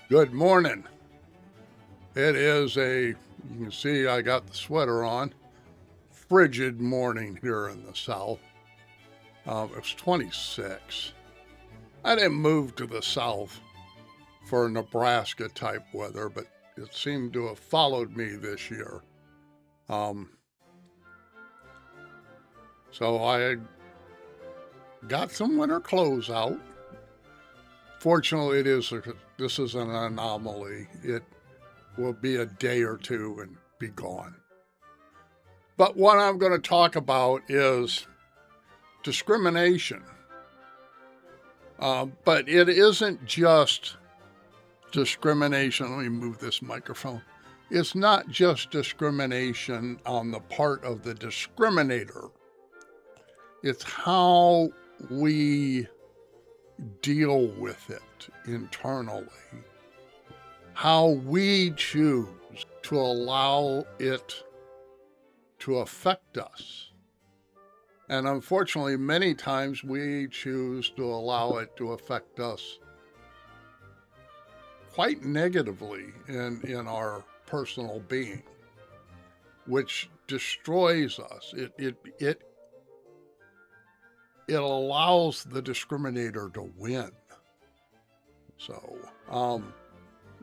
Good morning. It is you can see I got the sweater on, frigid morning here in the South. It was 26. I didn't move to the South for Nebraska type weather, but it seemed to have followed me this year. So I got some winter clothes out. Fortunately, this is an anomaly. It will be a day or two and be gone. But what I'm going to talk about is discrimination. But it isn't just discrimination. Let me move this microphone. It's not just discrimination on the part of the discriminator. It's how we deal with it internally. How we choose to allow it to affect us. And unfortunately, many times we choose to allow it to affect us quite negatively in our personal being, which destroys us. It allows the discriminator to win. So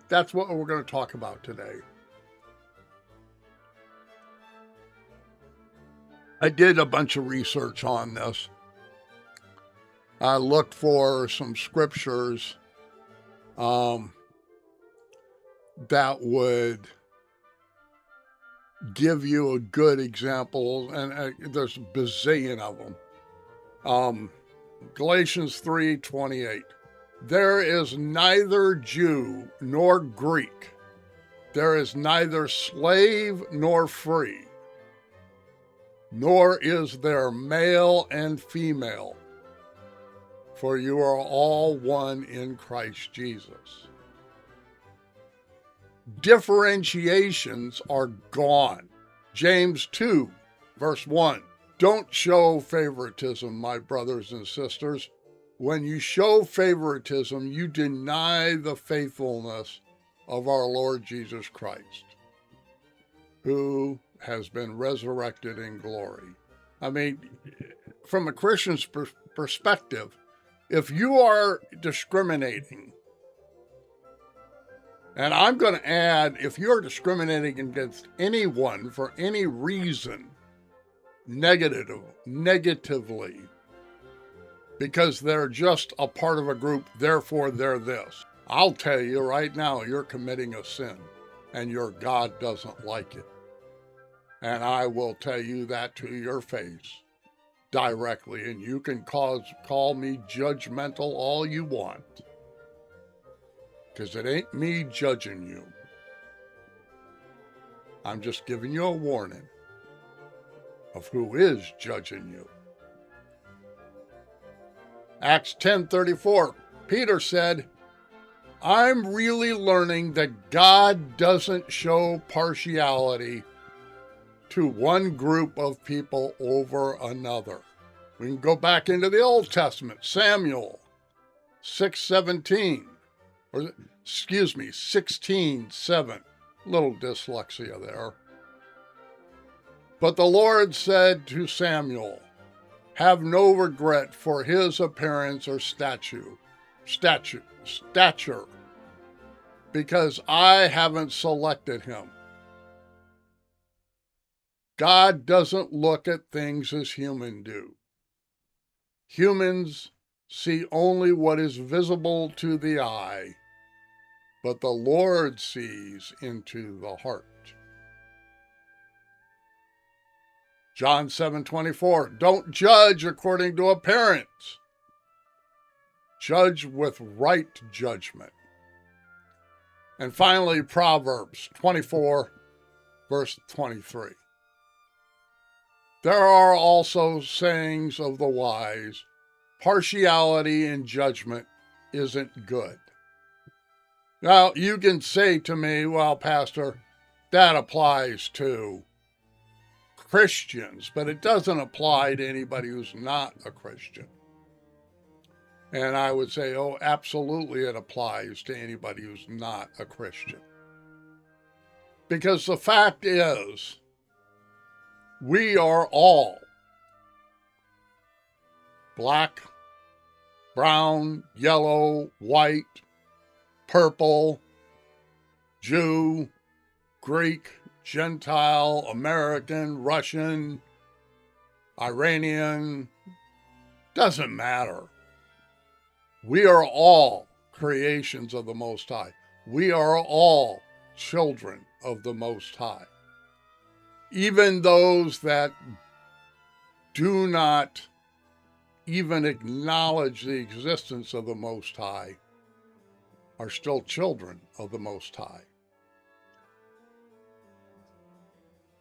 that's what we're going to talk about today. I did a bunch of research on this. I looked for some scriptures that would give you a good example, and there's a bazillion of them. Galatians 3:28. There is neither Jew nor Greek. There is neither slave nor free. Nor is there male and female, for you are all one in Christ Jesus. Differentiations are gone. James 2, verse 1. Don't show favoritism, my brothers and sisters. When you show favoritism, you deny the faithfulness of our Lord Jesus Christ, who has been resurrected in glory. I mean, from a Christian's perspective, if you are discriminating, and I'm going to add, if you're discriminating against anyone for any reason, negatively, because they're just a part of a group, therefore they're this, I'll tell you right now, you're committing a sin, and your God doesn't like it. And I will tell you that to your face directly, and you can call me judgmental all you want, because it ain't me judging you. I'm just giving you a warning of who is judging you. Acts 10:34, Peter said, I'm really learning that God doesn't show partiality to one group of people over another. We can go back into the Old Testament, Samuel 6:17, or 16:7. Little dyslexia there. But the Lord said to Samuel, have no regret for his appearance or stature, because I haven't selected him. God doesn't look at things as humans do. Humans see only what is visible to the eye, but the Lord sees into the heart. John 7:24, don't judge according to appearance. Judge with right judgment. And finally, Proverbs 24, verse 23. There are also sayings of the wise, partiality in judgment isn't good. Now, you can say to me, well, Pastor, that applies to Christians, but it doesn't apply to anybody who's not a Christian. And I would say, oh, absolutely it applies to anybody who's not a Christian. Because the fact is, we are all black, brown, yellow, white, purple, Jew, Greek, Gentile, American, Russian, Iranian, doesn't matter. We are all creations of the Most High. We are all children of the Most High. Even those that do not even acknowledge the existence of the Most High are still children of the Most High.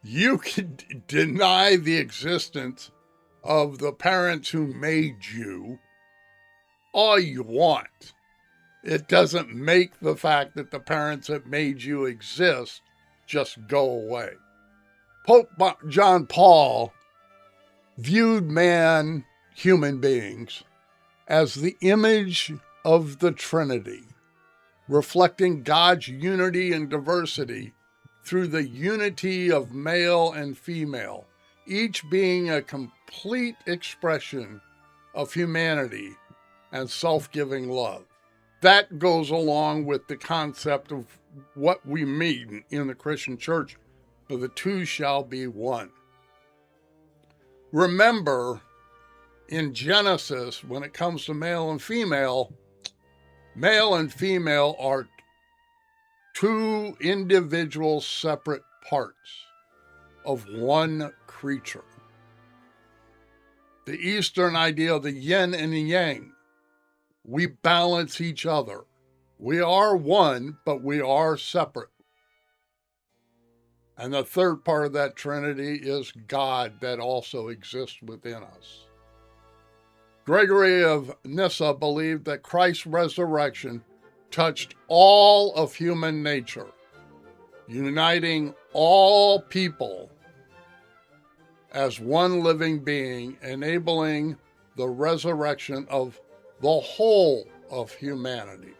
You can deny the existence of the parents who made you all you want. It doesn't make the fact that the parents that made you exist just go away. Pope John Paul viewed man, human beings, as the image of the Trinity, reflecting God's unity and diversity through the unity of male and female, each being a complete expression of humanity and self-giving love. That goes along with the concept of what we mean in the Christian church, for the two shall be one. Remember, in Genesis, when it comes to male and female are two individual separate parts of one creature. The Eastern idea of the yin and the yang. We balance each other. We are one, but we are separate. And the third part of that Trinity is God that also exists within us. Gregory of Nyssa believed that Christ's resurrection touched all of human nature, uniting all people as one living being, enabling the resurrection of the whole of humanity.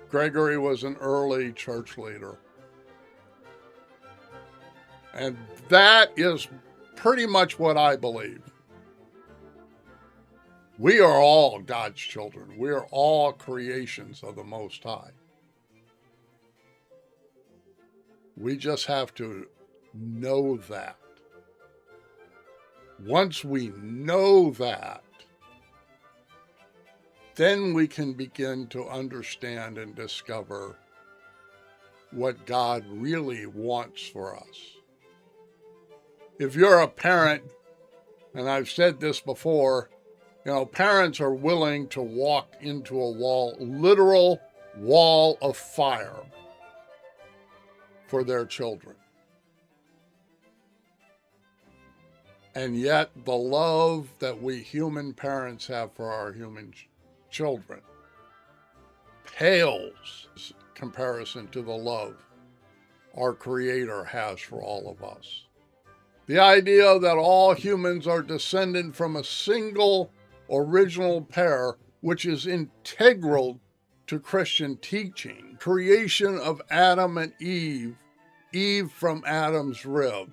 Gregory was an early church leader. And that is pretty much what I believe. We are all God's children. We are all creations of the Most High. We just have to know that. Once we know that, then we can begin to understand and discover what God really wants for us. If you're a parent, and I've said this before, parents are willing to walk into a literal wall of fire for their children. And yet the love that we human parents have for our human children pales in comparison to the love our Creator has for all of us. The idea that all humans are descended from a single original pair, which is integral to Christian teaching. Creation of Adam and Eve, Eve from Adam's rib.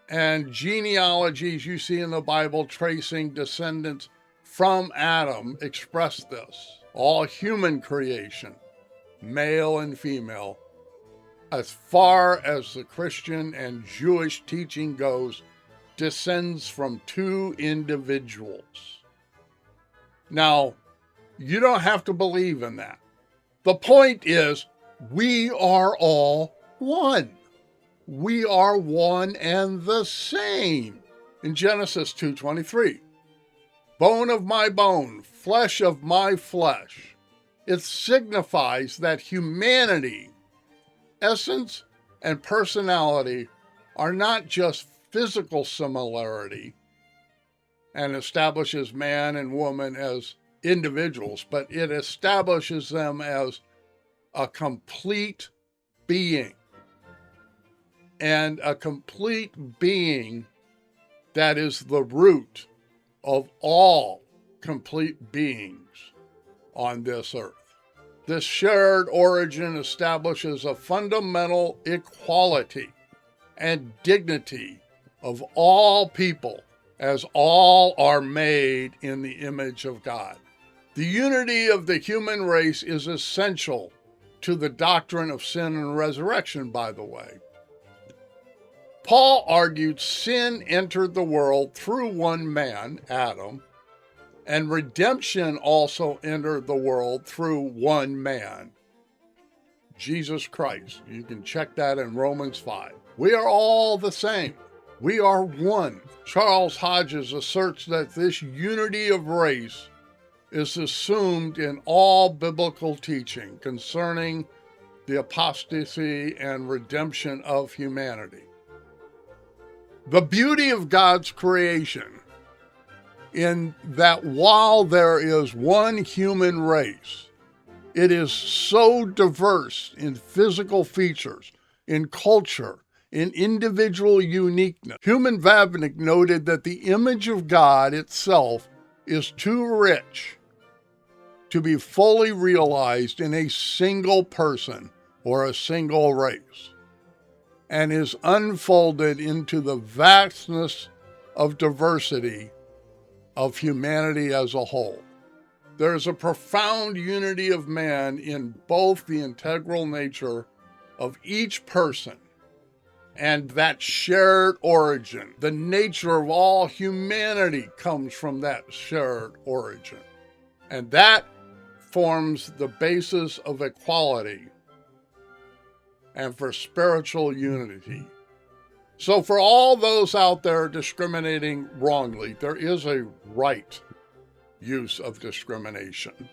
And genealogies you see in the Bible tracing descendants from Adam express this. All human creation, male and female, as far as the Christian and Jewish teaching goes, descends from two individuals. Now, you don't have to believe in that. The point is, we are all one. We are one and the same. In Genesis 2:23, bone of my bone, flesh of my flesh. It signifies that humanity, essence and personality, are not just physical similarity and establishes man and woman as individuals, but it establishes them as a complete being. And a complete being that is the root of all complete beings on this earth. This shared origin establishes a fundamental equality and dignity of all people, as all are made in the image of God. The unity of the human race is essential to the doctrine of sin and resurrection, by the way. Paul argued sin entered the world through one man, Adam, and redemption also entered the world through one man, Jesus Christ. You can check that in Romans 5. We are all the same. We are one. Charles Hodges asserts that this unity of race is assumed in all biblical teaching concerning the apostasy and redemption of humanity. The beauty of God's creation, in that while there is one human race, it is so diverse in physical features, in culture, in individual uniqueness. Human Vavnik noted that the image of God itself is too rich to be fully realized in a single person or a single race, and is unfolded into the vastness of diversity of humanity as a whole. There is a profound unity of man in both the integral nature of each person and that shared origin. The nature of all humanity comes from that shared origin. And that forms the basis of equality and for spiritual unity. So for all those out there discriminating wrongly, there is a right use of discrimination.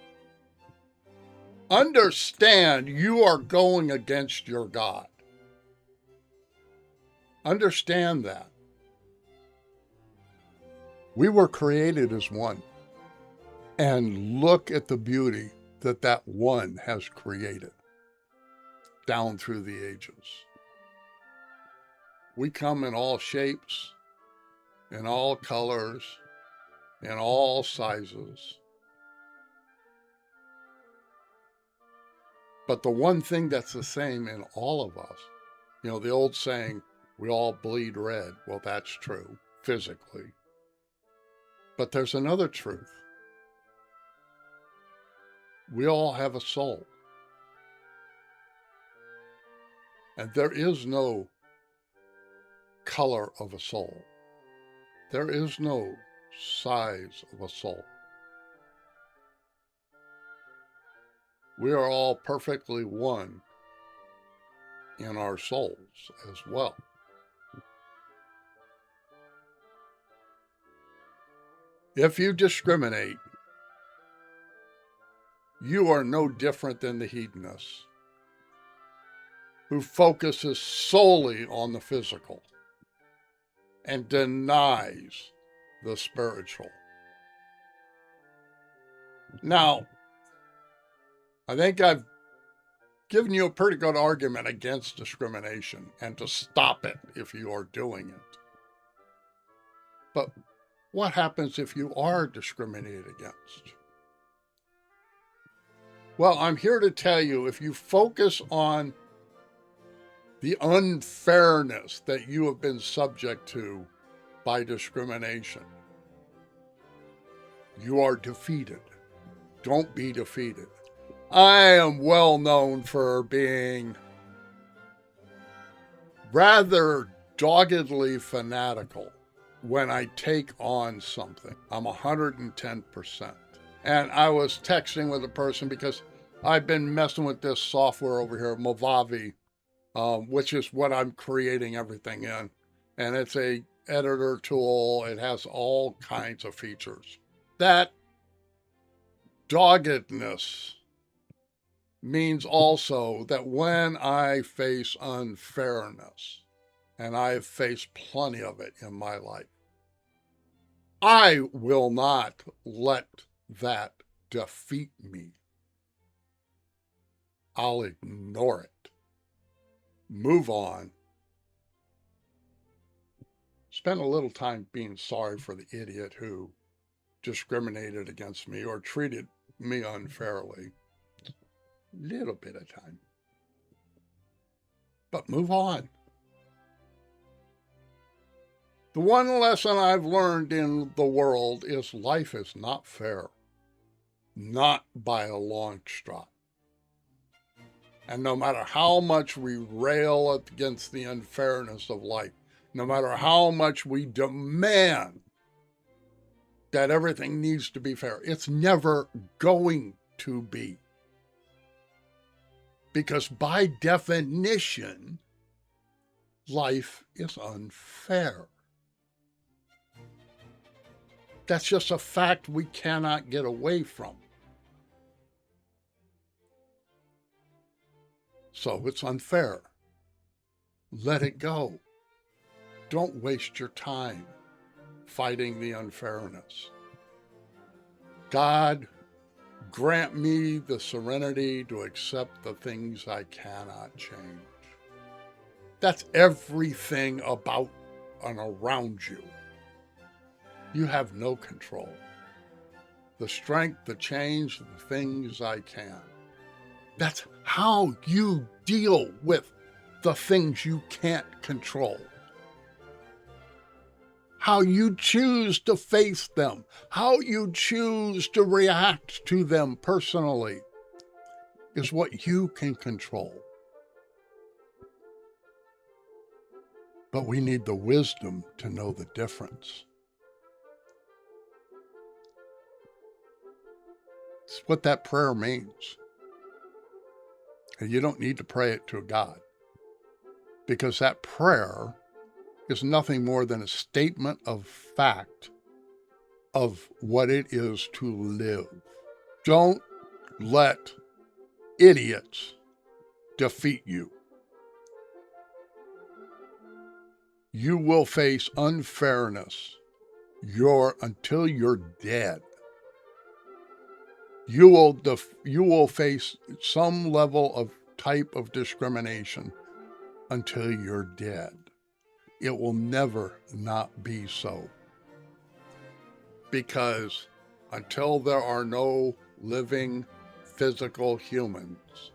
Understand you are going against your God. Understand that. We were created as one. And look at the beauty that that one has created down through the ages. We come in all shapes, in all colors, in all sizes. But the one thing that's the same in all of us, the old saying, we all bleed red. Well, that's true, physically. But there's another truth. We all have a soul. And there is no color of a soul. There is no size of a soul. We are all perfectly one in our souls as well. If you discriminate, you are no different than the hedonist who focuses solely on the physical and denies the spiritual. Now, I think I've given you a pretty good argument against discrimination and to stop it if you are doing it. But what happens if you are discriminated against? Well, I'm here to tell you, if you focus on the unfairness that you have been subject to by discrimination, you are defeated. Don't be defeated. I am well known for being rather doggedly fanatical when I take on something. I'm 110%. And I was texting with a person because I've been messing with this software over here, Movavi, which is what I'm creating everything in. And it's a editor tool. It has all kinds of features. That doggedness means also that when I face unfairness, and I have faced plenty of it in my life, I will not let that defeat me. I'll ignore it. Move on. Spend a little time being sorry for the idiot who discriminated against me or treated me unfairly. Little bit of time. But move on. The one lesson I've learned in the world is life is not fair. Not by a long shot. And no matter how much we rail against the unfairness of life, no matter how much we demand that everything needs to be fair, it's never going to be. Because by definition, life is unfair. That's just a fact we cannot get away from. So it's unfair. Let it go. Don't waste your time fighting the unfairness. God, grant me the serenity to accept the things I cannot change. That's everything about and around you. You have no control. The strength to change the things I can. That's how you deal with the things you can't control. How you choose to face them, how you choose to react to them personally is what you can control. But we need the wisdom to know the difference. It's what that prayer means. And you don't need to pray it to God, because that prayer is nothing more than a statement of fact of what it is to live. Don't let idiots defeat you. You will face unfairness until you're dead. You will face some level of type of discrimination until you're dead. It will never not be so. Because until there are no living physical humans,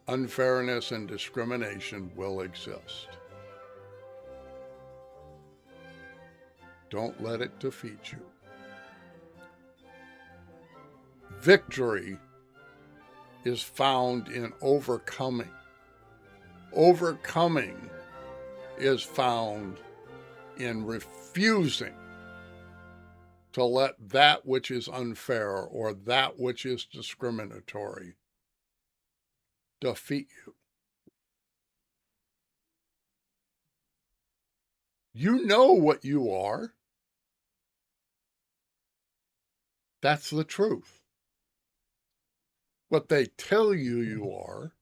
unfairness and discrimination will exist. Don't let it defeat you. Victory is found in overcoming. Overcoming is found in refusing to let that which is unfair or that which is discriminatory defeat you. You know what you are. That's the truth. What they tell you you are,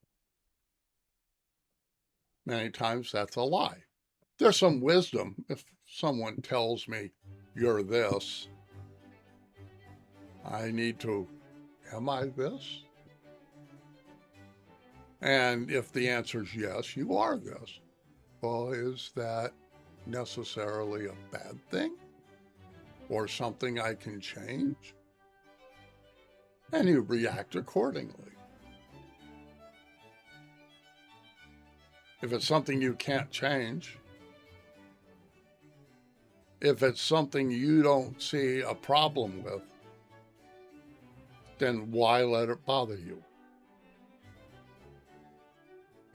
many times that's a lie. There's some wisdom. If someone tells me you're this, I need to, am I this? And if the answer is yes, you are this. Well, is that necessarily a bad thing? Or something I can change? And you react accordingly. If it's something you can't change, if it's something you don't see a problem with, then why let it bother you?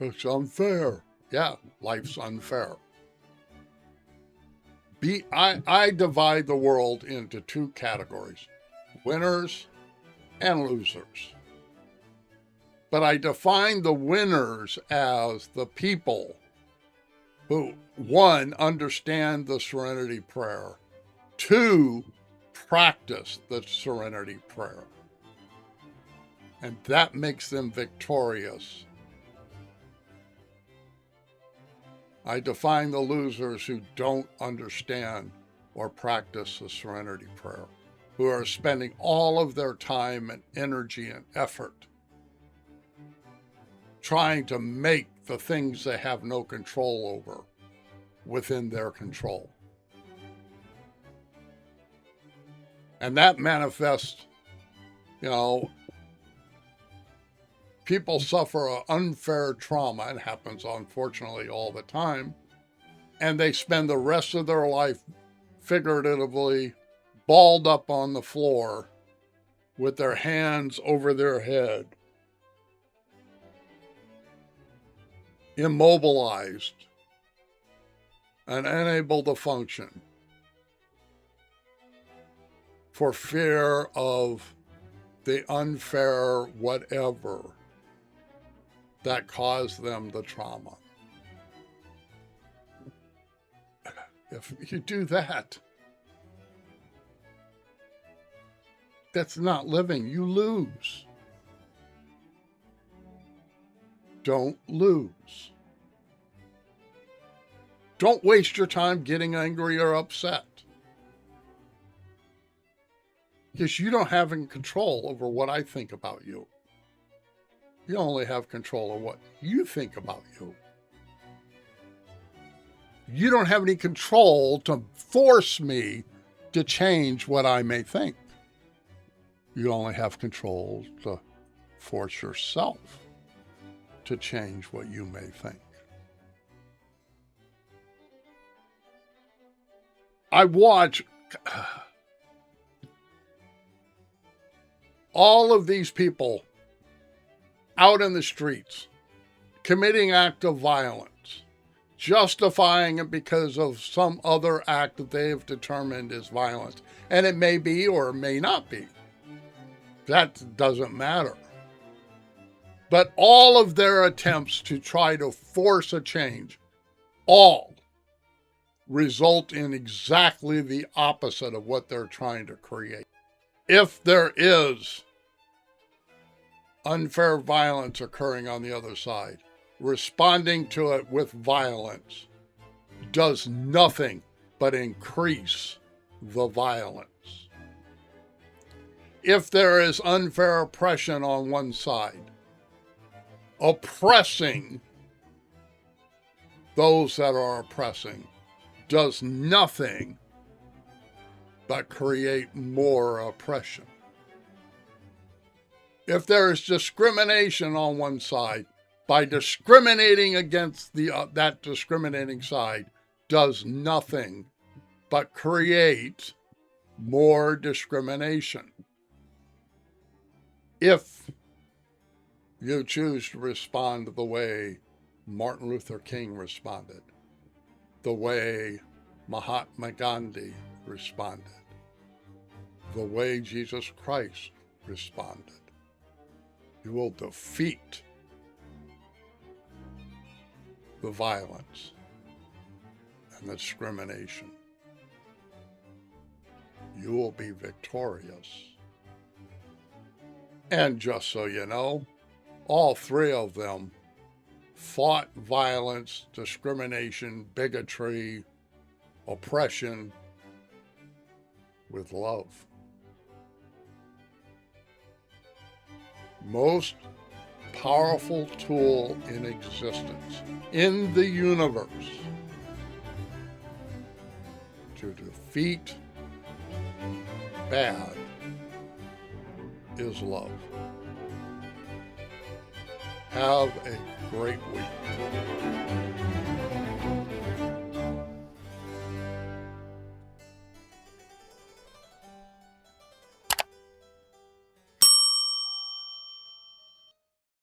It's unfair. Yeah, life's unfair. I divide the world into two categories, winners and losers. But I define the winners as the people who, one, understand the serenity prayer, two, practice the serenity prayer. And that makes them victorious. I define the losers who don't understand or practice the serenity prayer, who are spending all of their time and energy and effort trying to make the things they have no control over within their control. And that manifests, you know, people suffer an unfair trauma. It happens, unfortunately, all the time. And they spend the rest of their life, figuratively, balled up on the floor with their hands over their head, immobilized and unable to function for fear of the unfair whatever that caused them the trauma. If you do that, that's not living. You lose. Don't lose. Don't waste your time getting angry or upset, because you don't have any control over what I think about you. You only have control of what you think about you. You don't have any control to force me to change what I may think. You only have control to force yourself to change what you may think. I watch all of these people out in the streets committing act of violence, justifying it because of some other act that they have determined is violence. And it may be or it may not be. That doesn't matter. But all of their attempts to try to force a change, all result in exactly the opposite of what they're trying to create. If there is unfair violence occurring on the other side, responding to it with violence does nothing but increase the violence. If there is unfair oppression on one side, oppressing those that are oppressing does nothing but create more oppression. If there is discrimination on one side, by discriminating against that discriminating side does nothing but create more discrimination. If you choose to respond the way Martin Luther King responded, the way Mahatma Gandhi responded, the way Jesus Christ responded, you will defeat the violence and the discrimination. You will be victorious. And just so you know, all three of them fought violence, discrimination, bigotry, oppression with love. Most powerful tool in existence, in the universe, to defeat bad is love. Have a great week.